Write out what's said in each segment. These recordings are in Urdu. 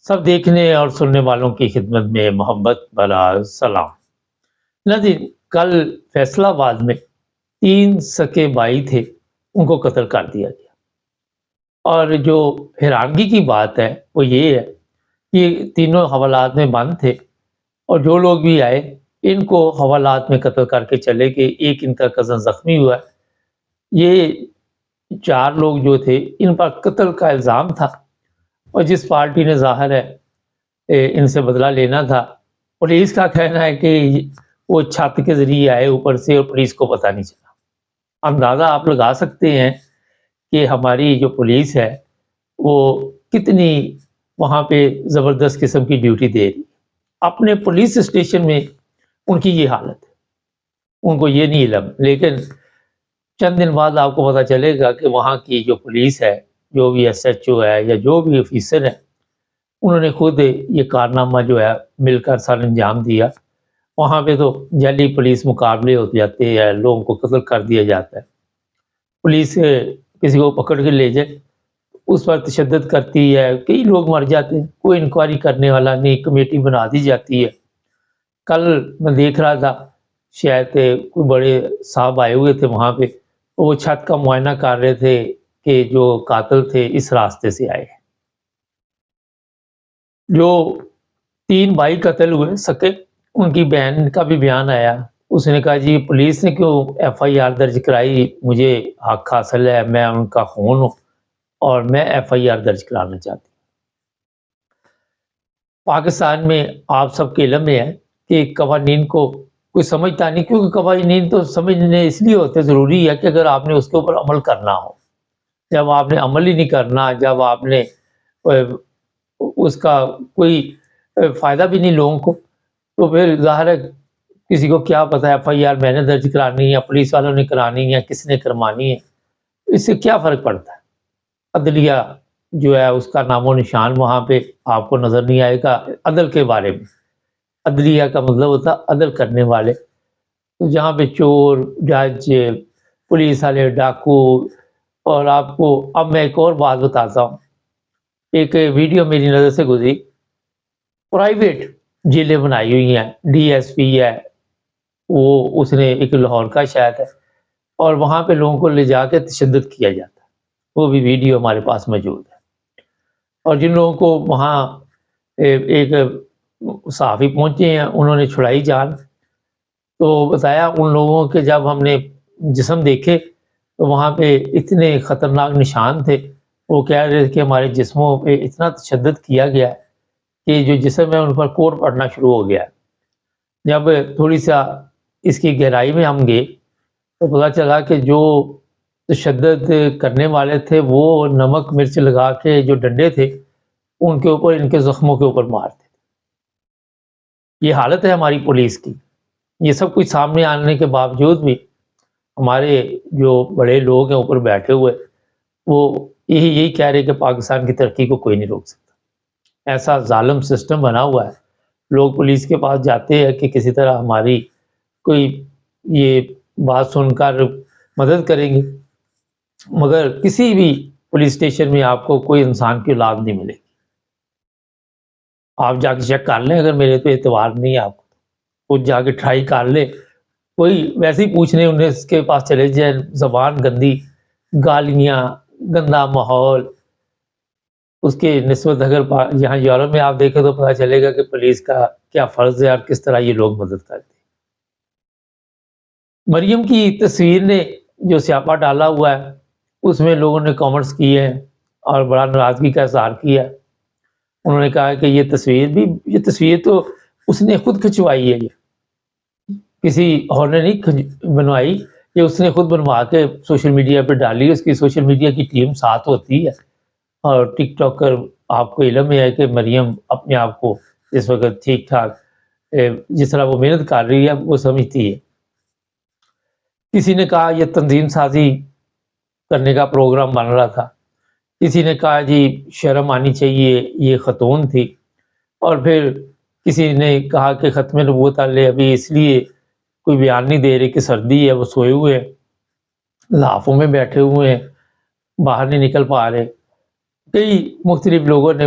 سب دیکھنے اور سننے والوں کی خدمت میں محبت بھرا سلام۔ ناظرین، کل فیصل آباد میں 3 سکے بھائی تھے، ان کو قتل کر دیا گیا۔ اور جو حیرانگی کی بات ہے وہ یہ ہے کہ تینوں حوالات میں بند تھے، اور جو لوگ بھی آئے ان کو حوالات میں قتل کر کے چلے گئے۔ ایک ان کا کزن زخمی ہوا ہے۔ یہ 4 لوگ جو تھے ان پر قتل کا الزام تھا، اور جس پارٹی نے ظاہر ہے ان سے بدلہ لینا تھا، پولیس کا کہنا ہے کہ وہ چھت کے ذریعے آئے اوپر سے اور پولیس کو پتہ نہیں چلا۔ اندازہ آپ لگا سکتے ہیں کہ ہماری جو پولیس ہے وہ کتنی وہاں پہ زبردست قسم کی ڈیوٹی دے رہی ہے۔ اپنے پولیس اسٹیشن میں ان کی یہ حالت ہے، ان کو یہ نہیں علم، لیکن چند دن بعد آپ کو پتہ چلے گا کہ وہاں کی جو پولیس ہے، جو بھی ایس ایچ او ہے یا جو بھی آفیسر ہے، انہوں نے خود یہ کارنامہ جو ہے مل کر سر انجام دیا۔ وہاں پہ تو جعلی پولیس مقابلے ہوتے جاتے ہیں، لوگوں کو قتل کر دیا جاتا ہے۔ پولیس کسی کو پکڑ کے لے جائے اس پر تشدد کرتی ہے، کئی لوگ مر جاتے ہیں، کوئی انکوائری کرنے والا نہیں، کمیٹی بنا دی جاتی ہے۔ کل میں دیکھ رہا تھا، شاید کوئی بڑے صاحب آئے ہوئے تھے وہاں پہ، وہ چھت کا معائنہ کر رہے تھے کہ جو قاتل تھے اس راستے سے آئے ہیں۔ جو 3 بھائی قتل ہوئے سکے، ان کی بہن کا بھی بیان آیا۔ اس نے کہا جی پولیس نے کیوں ایف آئی آر درج کرائی، مجھے حق حاصل ہے، میں ان کا خون ہوں اور میں ایف آئی آر درج کرانا چاہتی ہوں۔ پاکستان میں آپ سب کے علم میں ہے کہ قوانین کو کوئی سمجھتا نہیں، کیونکہ قوانین تو سمجھنے اس لیے ہوتے ضروری ہے کہ اگر آپ نے اس کے اوپر عمل کرنا ہو۔ جب آپ نے عمل ہی نہیں کرنا، جب آپ نے اس کا کوئی فائدہ بھی نہیں لوگوں کو، تو پھر ظاہر ہے کسی کو کیا پتہ ہے ایف آئی آر میں نے درج کرانی ہے یا پولیس والوں نے کرانی ہے، کس نے کروانی ہے، اس سے کیا فرق پڑتا ہے۔ عدلیہ جو ہے اس کا نام و نشان وہاں پہ آپ کو نظر نہیں آئے گا۔ عدل کے بارے میں، عدلیہ کا مطلب ہوتا عدل کرنے والے، تو جہاں پہ چور، جج، پولیس والے، ڈاکو، اور آپ کو اب میں ایک اور بات بتاتا ہوں۔ ایک ویڈیو میری نظر سے گزری، پرائیویٹ جیلیں بنائی ہوئی ہیں، ڈی ایس پی ہے وہ، اس نے ایک لاہور کا شاید ہے، اور وہاں پہ لوگوں کو لے جا کے تشدد کیا جاتا ہے، وہ بھی ویڈیو ہمارے پاس موجود ہے۔ اور جن لوگوں کو وہاں ایک صحافی پہنچے ہیں، انہوں نے چھڑائی جان، تو بتایا ان لوگوں کے جب ہم نے جسم دیکھے تو وہاں پہ اتنے خطرناک نشان تھے، وہ کہہ رہے تھے کہ ہمارے جسموں پہ اتنا تشدد کیا گیا ہے کہ جو جسم ہے ان پر کوڑ پڑنا شروع ہو گیا۔ جب تھوڑی سا اس کی گہرائی میں ہم گئے تو پتہ چلا کہ جو تشدد کرنے والے تھے وہ نمک مرچ لگا کے جو ڈنڈے تھے ان کے اوپر، ان کے زخموں کے اوپر مارتے تھے۔ یہ حالت ہے ہماری پولیس کی۔ یہ سب کچھ سامنے آنے کے باوجود بھی ہمارے جو بڑے لوگ ہیں اوپر بیٹھے ہوئے، وہ یہی کہہ رہے کہ پاکستان کی ترقی کو کوئی نہیں روک سکتا۔ ایسا ظالم سسٹم بنا ہوا ہے، لوگ پولیس کے پاس جاتے ہیں کہ کسی طرح ہماری کوئی یہ بات سن کر مدد کریں گے، مگر کسی بھی پولیس اسٹیشن میں آپ کو کوئی انسان کی اولاد نہیں ملے گی۔ آپ جا کے چیک کر لیں، اگر میرے تو اعتبار نہیں ہے آپ کو، خود جا کے ٹرائی کر لیں، کوئی ویسے ہی پوچھنے انہیں اس کے پاس چلے جائیں، زبان گندی، گالیاں، گندا ماحول، اس کے نسبت اگر یہاں یورپ میں آپ دیکھیں تو پتہ چلے گا کہ پولیس کا کیا فرض ہے اور کس طرح یہ لوگ مدد کرتے ہیں۔ مریم کی تصویر نے جو سیاپا ڈالا ہوا ہے اس میں لوگوں نے کامنٹس کیے ہیں اور بڑا ناراضگی کا اظہار کیا ہے۔ انہوں نے کہا کہ یہ تصویر تو اس نے خود کھنچوائی ہے، یہ کسی اور نے نہیں بنوائی، یہ اس نے خود بنوا کے سوشل میڈیا پہ ڈالی۔ اس کی سوشل میڈیا کی ٹیم ساتھ ہوتی ہے، اور ٹک ٹاکر آپ کو علم ہے کہ مریم اپنے آپ کو اس وقت ٹھیک ٹھاک جس طرح وہ محنت کر رہی ہے وہ سمجھتی ہے۔ کسی نے کہا یہ تنظیم سازی کرنے کا پروگرام بن رہا تھا، کسی نے کہا جی شرم آنی چاہیے، یہ خاتون تھی، اور پھر کسی نے کہا کہ ختم نبوت والے ابھی اس لیے کوئی بیان نہیں دے رہے کہ سردی ہے، وہ سوئے ہوئے ہیں، لحافوں میں بیٹھے ہوئے ہیں، باہر نہیں نکل پا رہے۔ کئی مختلف لوگوں نے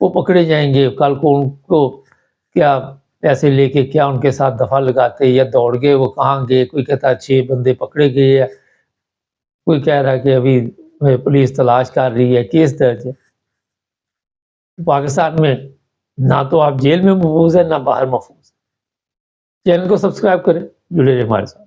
وہ پکڑے جائیں گے، کل کو ان کو کیا پیسے لے کے کیا ان کے ساتھ دفعہ لگاتے یا دوڑ گئے، وہ کہاں گئے، کوئی کہتا 6 بندے پکڑے گئے ہے، کوئی کہہ رہا ہے کہ ابھی پولیس تلاش کر رہی ہے، کیس درج ہے۔ پاکستان میں نہ تو آپ جیل میں محفوظ ہیں نہ باہر محفوظ ہیں۔ چینل کو سبسکرائب کریں، جڑے رہیں ہمارے ساتھ۔